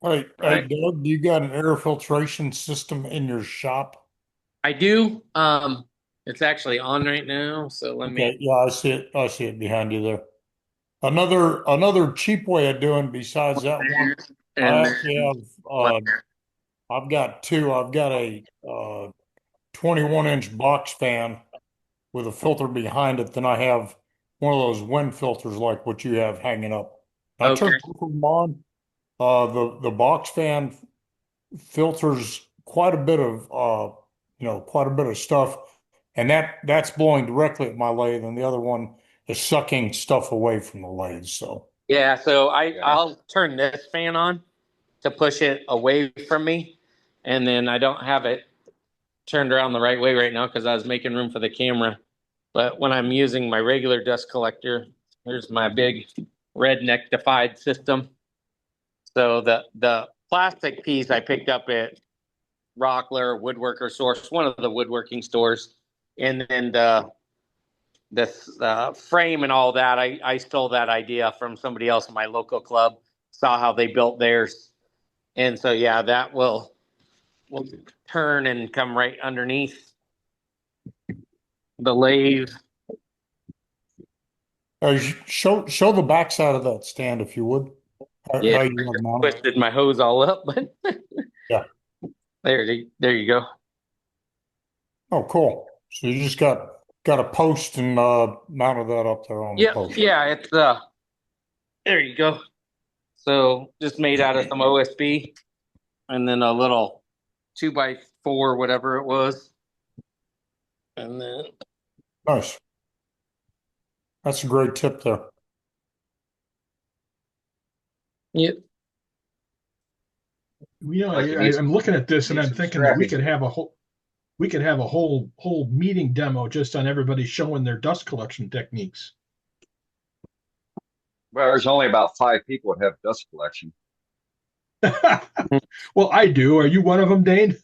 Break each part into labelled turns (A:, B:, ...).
A: Hey,
B: right?
A: Doug, you got an air filtration system in your shop?
B: I do. It's actually on right now, so let me
A: Okay, yeah, I see it. I see it behind you there. Another cheap way of doing besides that one,
B: there
A: I
B: and
A: actually
B: then
A: have
B: what?
A: I've got two. I've got a 21-inch box fan with a filter behind it. Then I have one of those wind filters like what you have hanging up. I
B: Okay.
A: turned both of them on. The box fan filters quite a bit of stuff, and that's blowing directly at my lathe, and the other one is sucking stuff away from the lathe. So,
B: Yeah, so
C: Yeah.
B: I'll turn this fan on to push it away from me, and then I don't have it turned around the right way right now because I was making room for the camera. But when I'm using my regular dust collector, here's my big redneck defied system. So the plastic piece I picked up at Rockler, Woodworker Source, one of the woodworking stores, and then the frame and all that. I stole that idea from somebody else in my local club. Saw how they built theirs, and so yeah, that will turn and come right underneath the lathe.
A: show the backside of that stand if you would.
B: Yeah,
A: How
B: I
A: you have
B: just
A: mounted?
B: twisted my hose all up, but
A: Yeah.
B: there you go.
A: Oh, cool. So you just got a post and mounted that up there on the
B: Yep,
A: post.
B: yeah, it's there you go. So just made out of some OSB and then a little 2x4, whatever it was. And then,
A: Nice. That's a great tip there.
B: yeah,
C: I,
D: Like you need
C: I'm looking at this and
D: need
C: I'm
D: some
C: thinking that
D: strapping gear.
C: we could have a whole meeting demo just on everybody showing their dust collection techniques.
D: Well, there's only about 5 people that have dust collection.
C: Well, I do. Are you one of them, Dane?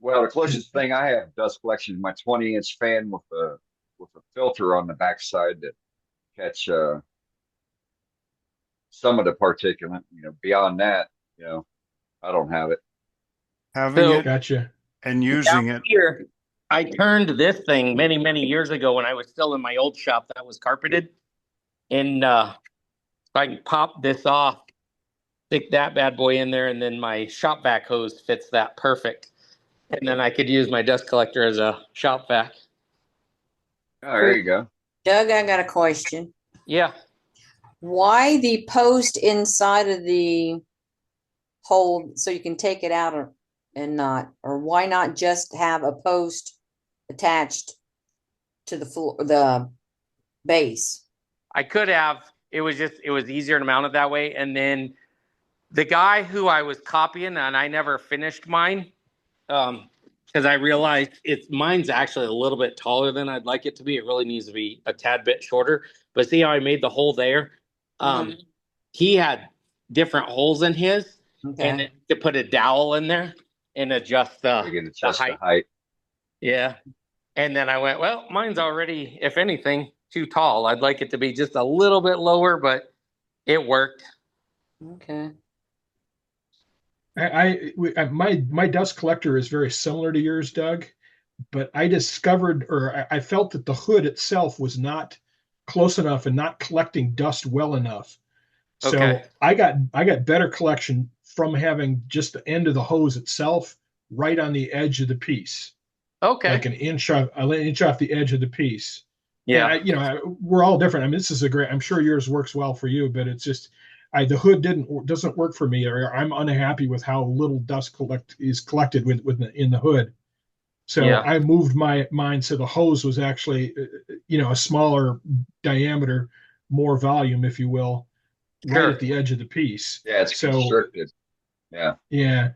D: Well, the closest thing I have dust collection is my 20-inch fan with a filter on the backside to catch some of the particulate. Beyond that, you know, I don't have it.
A: Having
B: so
A: it
C: Gotcha.
A: and
B: down
A: using it.
B: here, I turned this thing many years ago when I was still in my old shop that was carpeted. And I can pop this off, stick that bad boy in there, and then my shop vac hose fits that perfect. And then I could use my dust collector as a shop vac.
D: Oh, there you go.
E: Doug, I got a question.
B: Yeah.
E: Why the post inside of the hole so you can take it out and not, or why not just have a post attached to the floor, the base?
B: I could have. It was easier to mount it that way. And then the guy who I was copying, and I never finished mine, because I realized mine's actually a little bit taller than I'd like it to be. It really needs to be a tad bit shorter. But see how I made the hole there? Um,
E: Mhm.
B: he had different holes in his, and
E: Okay.
B: then to put a dowel in there and adjust
D: So you can
B: the
D: adjust the
B: height.
D: height.
B: Yeah. And then I went, well, mine's already, if anything, too tall. I'd like it to be just a little bit lower, but it worked.
E: Okay.
C: My dust collector is very similar to yours, Doug, but I discovered or I felt that the hood itself was not close enough and not collecting dust well enough.
B: Okay.
C: So I got better collection from having just the end of the hose itself right on the edge of the piece, like
B: Okay.
C: an inch off the edge of the piece. And
B: Yeah.
C: we're all different. I mean, this is a great. I'm sure yours works well for you, but it's just the hood doesn't work for me, or I'm unhappy with how little dust is collected in the hood. So
B: Yeah.
C: I moved mine so the hose was actually, a smaller diameter, more volume, if you will, right at
B: Sure.
C: the edge of the piece.
D: Yeah, it's
C: So
D: constricted. Yeah.
C: yeah.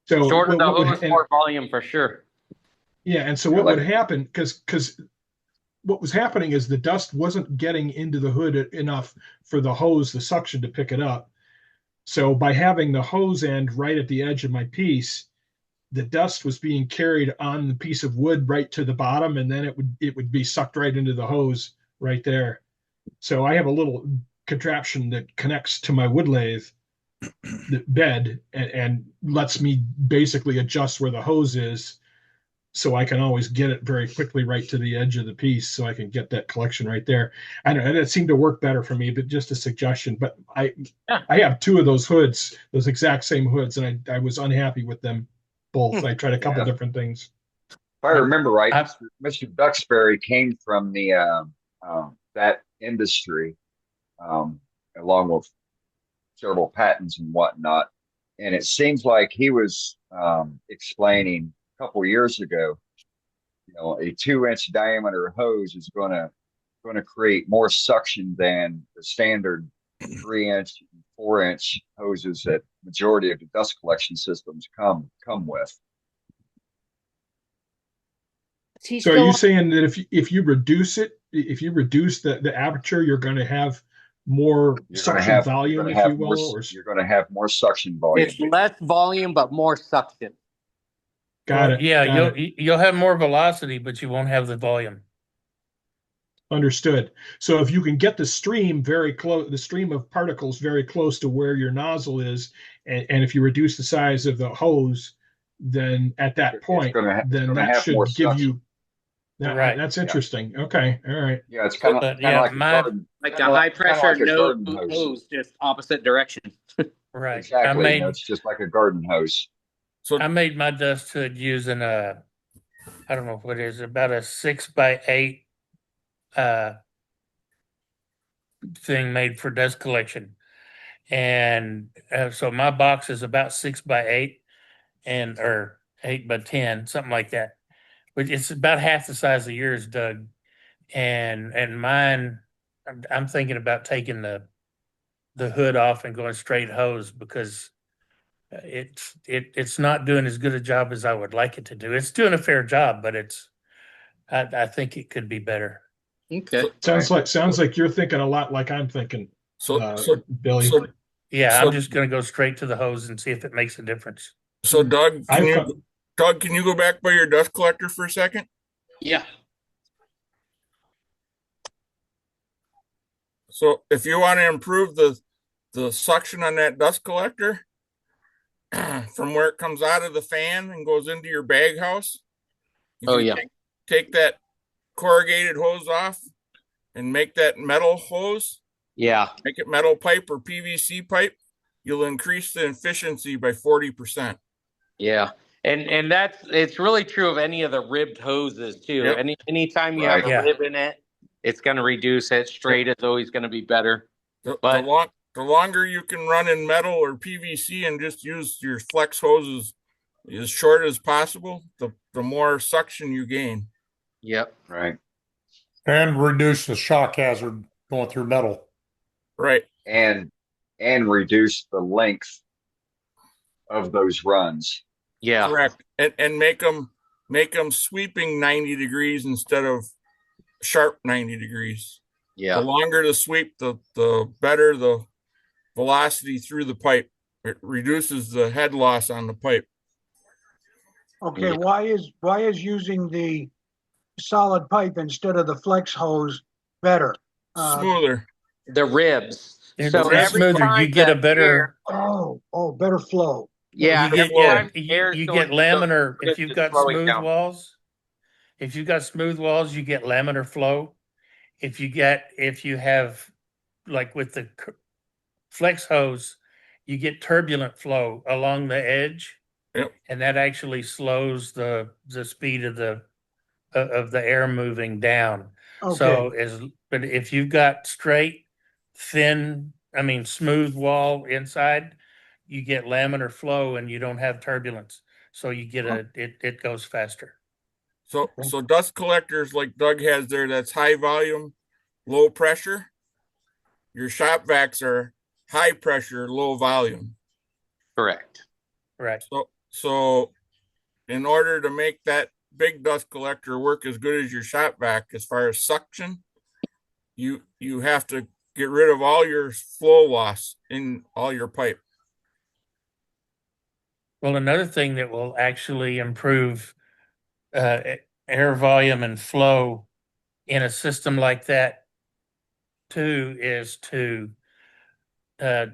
C: So
B: Shorter the
C: what would
B: hose,
C: and
B: more volume for sure.
C: yeah, and so
D: Yeah,
C: what would
D: like
C: happen because what was happening is the dust wasn't getting into the hood enough for the suction to pick it up. So by having the hose end right at the edge of my piece, the dust was being carried on the piece of wood right to the bottom, and then it would be sucked right into the hose right there. So I have a little contraption that connects to my wood lathe the bed and lets me basically adjust where the hose is, so I can always get it very quickly right to the edge of the piece, so I can get that collection right there. I don't know, it seemed to work better for me, but just a suggestion. But
B: Yeah.
C: I have two of those hoods, those exact same hoods, and I was unhappy with them both. I tried a couple
D: Yeah.
C: different things.
D: If I remember right,
A: I-
D: Mr. Duxbury came from the that industry, um, along with several patents and whatnot. And it seems like he was explaining a couple years ago, a 2-inch diameter hose is going to create more suction than the standard 3-inch, 4-inch hoses that majority of the dust collection systems come with.
F: He's
C: So are you
F: still,
C: saying that if you reduce it, if you reduce the aperture, you're going to have more suction volume, if you will, or
D: you're going to have more suction volume.
B: It's less volume, but more suction.
C: got it?
A: Yeah,
C: got it.
A: you'll have more velocity, but you won't have the volume.
C: Understood. So if you can get the stream very close, the stream of particles very close to where your nozzle is, and if you reduce the size of the hose, then at that point, then that
D: have more
C: should give
D: suction.
C: you.
A: Right.
C: That's interesting. Okay. All right.
D: Yeah, it's kind of
A: But,
D: like a
A: my-
D: garden,
B: Like a
D: kinda
B: high pressure
D: kinda like a
B: nose
D: garden hose.
B: hose, just opposite direction.
A: Right.
D: Exactly. It's just like a garden hose.
A: I made my dust hood using I don't know what it is, about a 6x8 thing made for dust collection. And so my box is about 6x8 or 8x10, something like that. But it's about half the size of yours, Doug. And mine, I'm thinking about taking the hood off and going straight hose, because it's not doing as good a job as I would like it to do. It's doing a fair job, but I think it could be better.
B: Okay.
C: Sounds like you're thinking a lot like I'm thinking, Billy.
A: Yeah, I'm just going to go straight to the hose and see if it makes a difference.
G: So Doug,
C: I've got-
G: can you go back by your dust collector for a second?
B: Yeah.
G: So if you want to improve the suction on that dust collector from where it comes out of the fan and goes into your bag house, take that corrugated hose off and make that metal hose.
B: Yeah.
G: Make it metal pipe or PVC pipe. You'll increase the efficiency by 40%.
B: Yeah. And it's really true of any of the ribbed hoses too.
G: Yep.
B: Anytime you
D: Right.
B: have a rib in it, it's going to reduce it. Straight is always going to be better.
G: The longer you can run in metal or PVC and just use your flex hoses as short as possible, the more suction you gain.
B: Yep.
D: Right.
A: And reduce the shock hazard going through metal.
G: Right.
D: And reduce the length of those runs.
B: Yeah.
G: Correct. And make them sweeping 90 degrees instead of sharp 90 degrees.
B: Yeah.
G: The longer the sweep, the better the velocity through the pipe. It reduces the head loss on the pipe.
F: okay,
B: Yeah.
F: why is using the solid pipe instead of the flex hose better?
G: Smoother.
B: The ribs.
A: It's
B: So every
A: smoother.
B: time
A: You get a
B: the
A: better.
F: Better flow.
B: Yeah.
A: You get,
B: every time
A: you
B: air's
A: get
B: going through
A: laminar.
B: those
A: If you've
B: ribs,
A: got
B: it's slowing
A: smooth
B: down.
A: walls, you get laminar flow. If you have, like with the flex hose, you get turbulent flow along the edge.
G: Yep.
A: And that actually slows the speed of the air moving down.
F: Okay.
A: So but if you've got straight, smooth wall inside, you get laminar flow and you don't have turbulence. So you get it goes faster.
G: So dust collectors like Doug has there, that's high volume, low pressure. Your shop vacs are high pressure, low volume.
B: Correct.
A: Right.
G: So in order to make that big dust collector work as good as your shop vac as far as suction, you have to get rid of all your flow loss in all your pipe.
A: Well, another thing that will actually improve air volume and flow in a system like that too is to uh,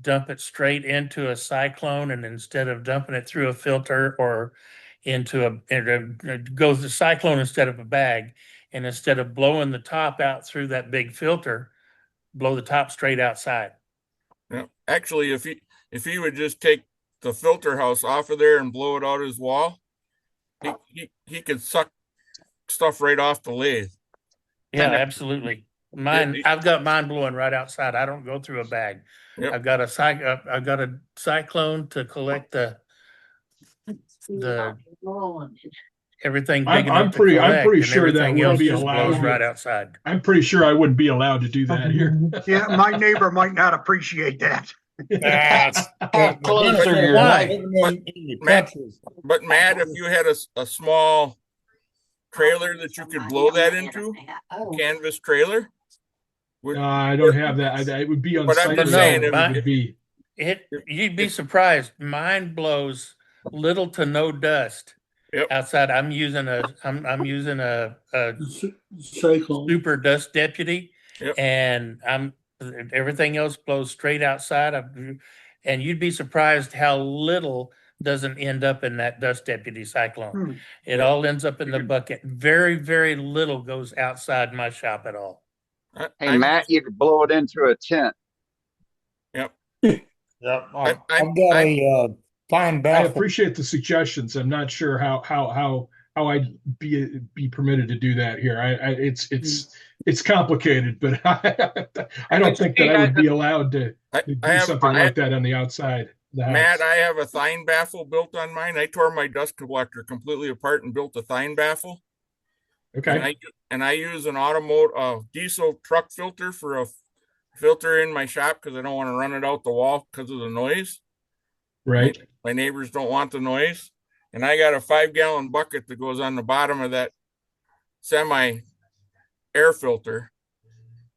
A: dump it straight into a cyclone, and instead of dumping it through a filter or into it goes the cyclone instead of a bag, and instead of blowing the top out through that big filter, blow the top straight outside.
G: Yeah. Actually, if he would just take the filter house off of there and blow it out his wall, he could suck stuff right off the lathe.
A: Yeah, absolutely. Mine,
G: It-
A: I've got mine blowing right outside. I don't go through a bag.
G: Yep.
A: I've got a cyclone to collect the everything big
C: I'm
A: enough to collect,
C: I'm pretty
A: and
C: sure that
A: everything
C: would
A: else
C: be
A: just
C: allowed.
A: blows right outside.
C: I'm pretty sure I wouldn't be allowed to do that here.
F: Yeah, my neighbor might not appreciate that.
A: Closer
H: you're
A: why?
G: But Matt, if you had a small trailer that you could blow that into, a canvas trailer,
C: I don't have that. It would be
G: But I'm
C: unsightly.
G: just saying,
C: It would be.
A: You'd be surprised. Mine blows little to no dust
G: Yep.
A: outside. I'm using a
H: Cyclone.
A: super dust deputy,
G: Yep.
A: and everything else blows straight outside. And you'd be surprised how little doesn't end up in that dust deputy cyclone. It all ends up in the bucket. Very, very little goes outside my shop at all.
D: Hey, Matt, you could blow it into a tent.
G: Yep.
H: Yeah, I've got a fine
C: I
H: baffle.
C: appreciate the suggestions. I'm not sure how I'd be permitted to do that here. It's complicated, but I don't think that I would be allowed to do something like that on the outside of the house.
G: Matt, I have a Thein baffle built on mine. I tore my dust collector completely apart and built a Thein baffle.
C: Okay.
G: And I use an diesel truck filter for a filter in my shop because I don't want to run it out the wall because of the noise.
C: Right.
G: My neighbors don't want the noise. And I got a 5-gallon bucket that goes on the bottom of that semi air filter.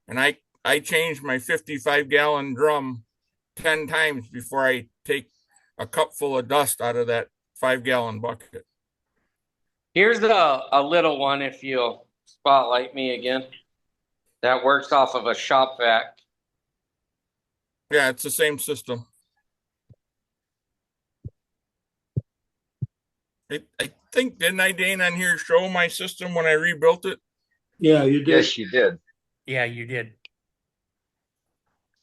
G: And I change my 55-gallon drum 10 times before I take a cup full of dust out of that 5-gallon bucket.
B: Here's a little one, if you'll spotlight me again, that works off of a shop vac.
G: Yeah, it's the same system. I think, didn't I, Dane, on here show my system when I rebuilt it?
H: Yeah, you did.
D: Yes, you did.
A: Yeah, you did.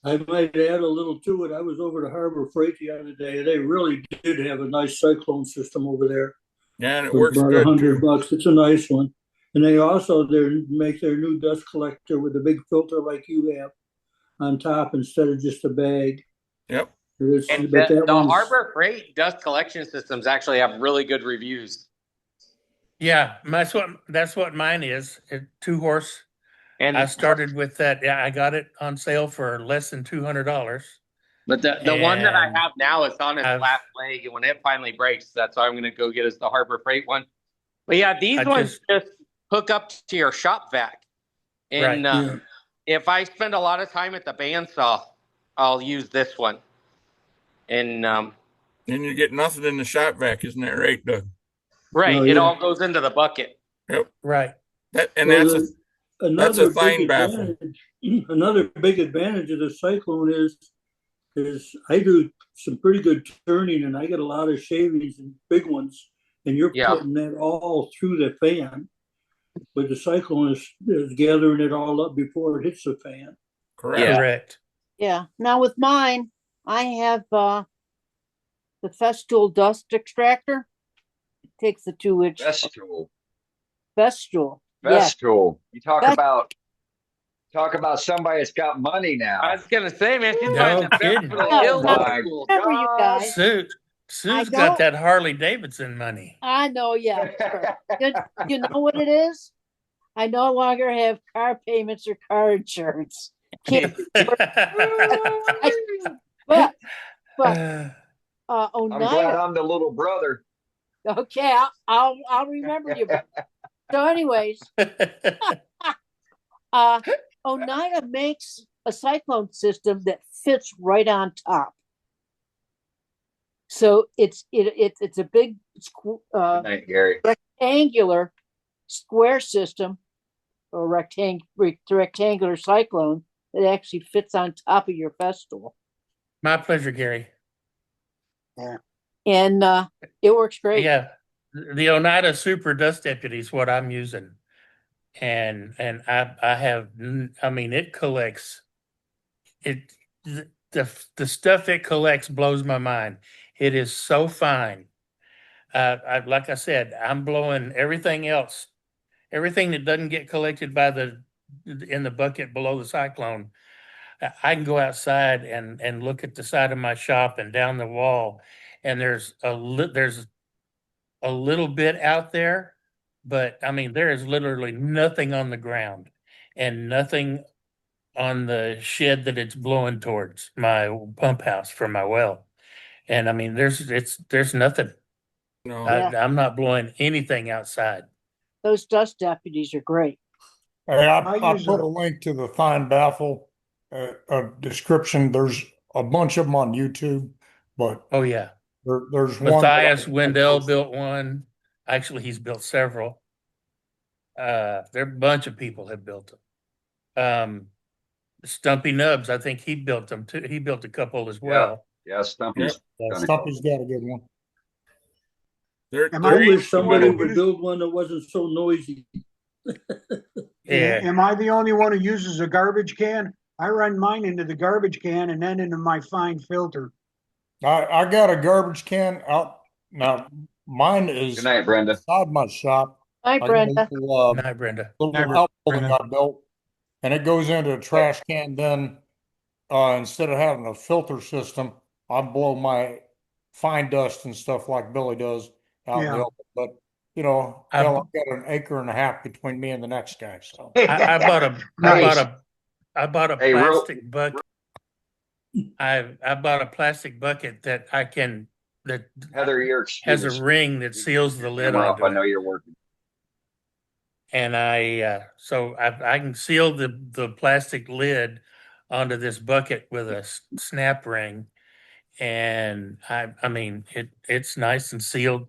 H: I might add a little to it. I was over to Harbor Freight the other day. They really did have a nice cyclone system over there.
G: Yeah, and it
H: For
G: works
H: about
G: good too.
H: $100. It's a nice one. And they also make their new dust collector with a big filter like you have on top instead of just a bag.
G: Yep.
B: And the Harbor Freight dust collection systems actually have really good reviews.
A: Yeah, that's what mine is. 2-horse.
B: And
A: I started with that. Yeah, I got it on sale for less than $200.
B: But the one that I
A: And
B: have now is on its last leg, and when it finally breaks, that's what I'm going to go get is the Harbor Freight one. But yeah, these ones just hook up to your shop vac. And if I spend a lot of time at the bandsaw, I'll use this one. And
G: you get nothing in the shop vac, isn't that right, Doug?
B: Right, it all goes into the bucket.
G: Yep.
A: Right.
G: That's a fine baffle.
H: Another big advantage of the cyclone is I do some pretty good turning, and I get a lot of shavings and big ones, and you're putting that all through the fan. But the cyclone is gathering it all up before it hits the fan.
A: Correct.
I: Yeah. Now with mine, I have the Festool dust extractor. It takes the 2-inch.
D: Festool.
I: Festool.
D: Festool. You talk about somebody that's got money now.
B: I was gonna say, man, she's
A: No kidding.
D: Oh my
I: Remember, you guys.
A: Sue's got that Harley Davidson money.
I: I know, yeah. Sure. You know what it is? I no longer have car payments or car insurance. Can't. but
D: I'm glad I'm the little brother.
I: Okay, I'll remember you. So, anyways, Oneida makes a cyclone system that fits right on top. So it's a big
D: Good night, Gary.
I: rectangular square system or rectangular cyclone that actually fits on top of your Festool.
A: My pleasure, Gary.
I: And it works great.
A: Yeah, the Oneida Super Dust Deputy is what I'm using, and I have, I mean, it collects it. The stuff it collects blows my mind. It is so fine. Like I said, I'm blowing everything else, everything that doesn't get collected by in the bucket below the cyclone. I can go outside and look at the side of my shop and down the wall, and there's a little bit out there, but I mean, there is literally nothing on the ground and nothing on the shed that it's blowing towards my pump house for my well. And I mean, there's nothing.
G: No.
A: I'm not blowing anything outside.
I: Those dust deputies are great.
J: Hey, I
F: use
J: put a link to the Thein baffle, a description. There's a bunch of them on YouTube, but
A: Oh yeah,
J: there's one.
A: Matthias Wendell built one. Actually, he's built several. There a bunch of people have built them. Stumpy Nubs, I think he built them too. He built a couple as well.
D: Yeah, Stumpy's
J: Stumpy's got a good one.
H: I wish somebody would build one that wasn't so noisy.
A: Yeah.
F: Am I the only one who uses a garbage can? I run mine into the garbage can and then into my fine filter.
J: I got a garbage can out now. Mine is
D: Good night, Brenda.
J: Inside my shop.
I: Hi, Brenda.
A: Night, Brenda.
J: Little outbuilding I built, and it goes into a trash can. Then instead of having a filter system, I blow my fine dust and stuff like Billy does out in the open. But you know, hell, I've got an acre and a half between me and the next guy. So
A: I bought a plastic bucket. I bought a plastic bucket that
D: Heather,
A: has a ring that seals the lid onto
D: I
A: it.
D: know you're working.
A: And so I can seal the plastic lid onto this bucket with a snap ring, and I mean it's nice and sealed.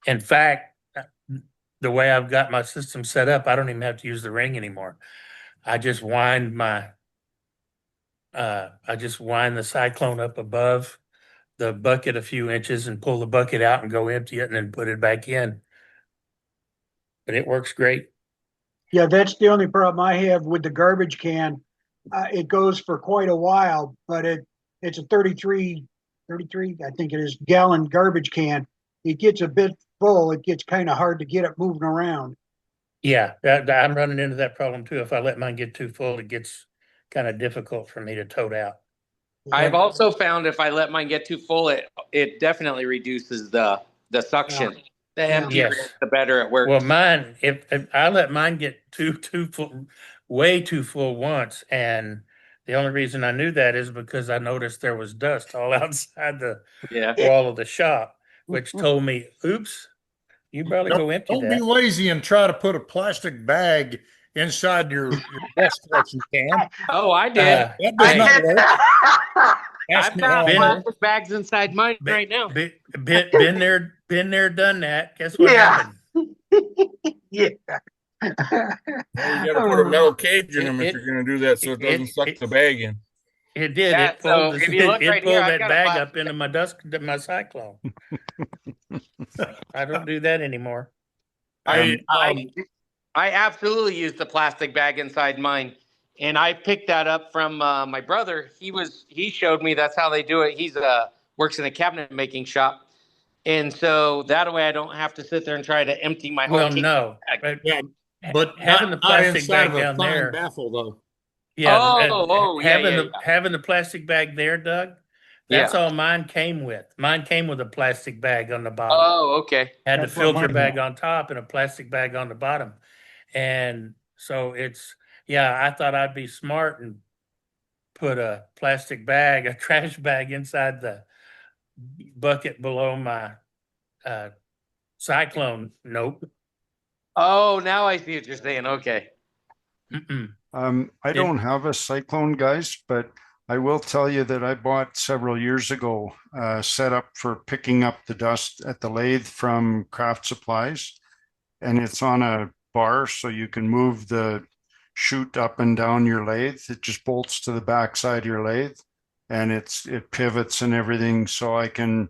A: In fact, the way I've got my system set up, I don't even have to use the ring anymore. I just wind the cyclone up above the bucket a few inches and pull the bucket out and go empty it and then put it back in. But it works great.
F: Yeah, that's the only problem I have with the garbage can. It goes for quite a while, but it's a 33, I think it is, gallon garbage can. It gets a bit full. It gets kind of hard to get it moving around.
A: Yeah, I'm running into that problem too. If I let mine get too full, it gets kind of difficult for me to tote out.
B: I've also found if I let mine get too full, it definitely reduces the suction. The emptier, the better it works.
A: Well, mine, if I let mine get too full, way too full once, and the only reason I knew that is because I noticed there was dust all outside the wall of the shop, which told me, "Oops, you better go empty
J: Don't
A: that."
J: be lazy and try to put a plastic bag inside your dust collection can.
B: Oh, I did.
J: That does not work.
B: I've got plastic bags inside mine right now.
A: Been there, done that. Guess what happened?
G: Yeah. Well, you got to put a metal cage in them if you're going to do that, so it doesn't suck the bag in.
A: It did.
B: Yeah,
A: it pulled,
B: so if you look right here, I've
A: that
B: got a
A: bag
B: plastic
A: up into my cyclone. I don't do that anymore.
B: I absolutely use the plastic bag inside mine, and I picked that up from my brother. He showed me that's how they do it. He's works in a cabinet making shop, and so that way I don't have to sit there and try to empty my whole.
A: Well, no,
J: but
A: having the plastic bag down there.
J: Baffle though.
A: Yeah. Having the plastic bag there, Doug. That's all mine came with. Mine came with a plastic bag on the bottom.
B: Oh, okay.
A: Had the filter bag on top and a plastic bag on the bottom. And so I thought I'd be smart and put a plastic bag, a trash bag inside the bucket below my cyclone. Nope.
B: Oh, now I see what you're saying. Okay.
K: I don't have a cyclone, guys, but I will tell you that I bought several years ago a setup for picking up the dust at the lathe from Craft Supplies, and it's on a bar, so you can move the shoot up and down your lathe. It just bolts to the backside of your lathe, and it pivots and everything. So I can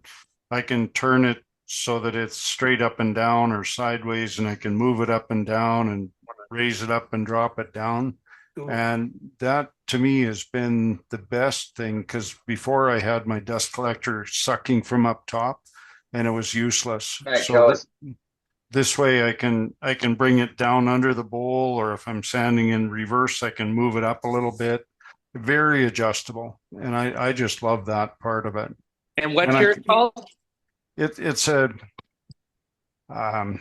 K: turn it so that it's straight up and down or sideways, and I can move it up and down and raise it up and drop it down.
A: Cool.
K: And that to me has been the best thing, because before I had my dust collector sucking from up top and it was useless.
D: Hey,
K: So this way I can bring it down under the bowl, or if I'm sanding in reverse, I can move it up a little bit. Very adjustable. And I just love that part of it.
B: And what's yours called?
K: It's a I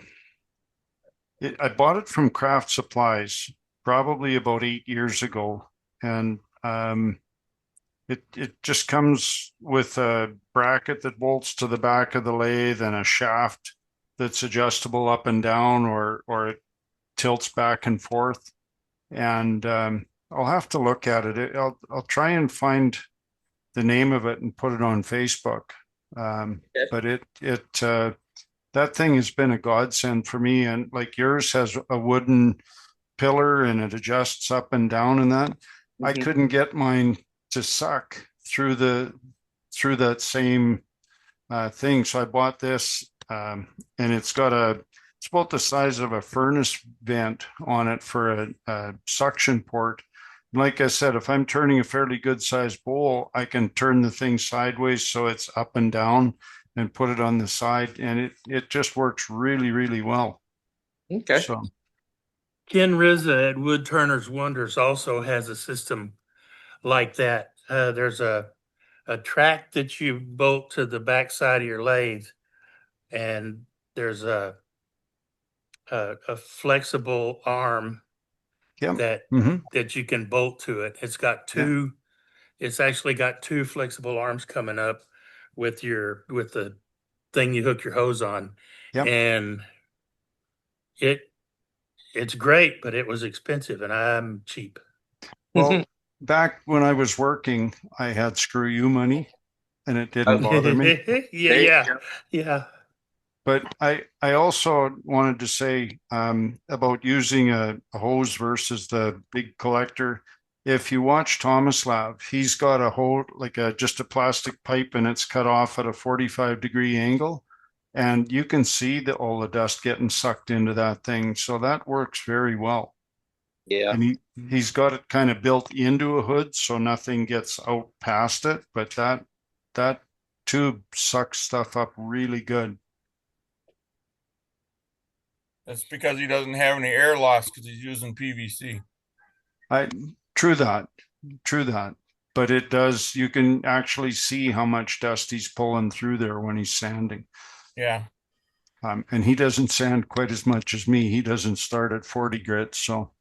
K: bought it from Craft Supplies probably about 8 years ago, and it just comes with a bracket that bolts to the back of the lathe and a shaft that's adjustable up and down, or it tilts back and forth. And I'll have to look at it. I'll try and find the name of it and put it on Facebook. But that thing has been a godsend for me. And like yours has a wooden pillar and it adjusts up and down and that. I couldn't get mine to suck through that same thing. So I bought this, and it's about the size of a furnace vent on it for a suction port. And like I said, if I'm turning a fairly good sized bowl, I can turn the thing sideways so it's up and down and put it on the side, and it just works really, really well.
B: Okay.
K: So
A: Ken Rizza at Wood Turner's Wonders also has a system like that. There's a track that you bolt to the backside of your lathe, and there's a flexible arm
K: yeah.
A: that you can bolt to it. It's actually got two flexible arms coming up with the thing you hook your hose on.
K: Yep.
A: And it's great, but it was expensive, and I'm cheap.
K: Well, back when I was working, I had screw you money, and it didn't bother me.
A: Yeah.
K: But I also wanted to say about using a hose versus the big collector. If you watch Tomislav, he's got a hose, like just a plastic pipe, and it's cut off at a 45-degree angle. And you can see all the dust getting sucked into that thing. So that works very well.
B: Yeah.
K: And he's got it kind of built into a hood so nothing gets out past it. But that tube sucks stuff up really good.
G: That's because he doesn't have any air loss because he's using PVC.
K: True that. But it does, you can actually see how much dust he's pulling through there when he's sanding.
G: Yeah.
K: And he doesn't sand quite as much as me. He doesn't start at 40 grit. So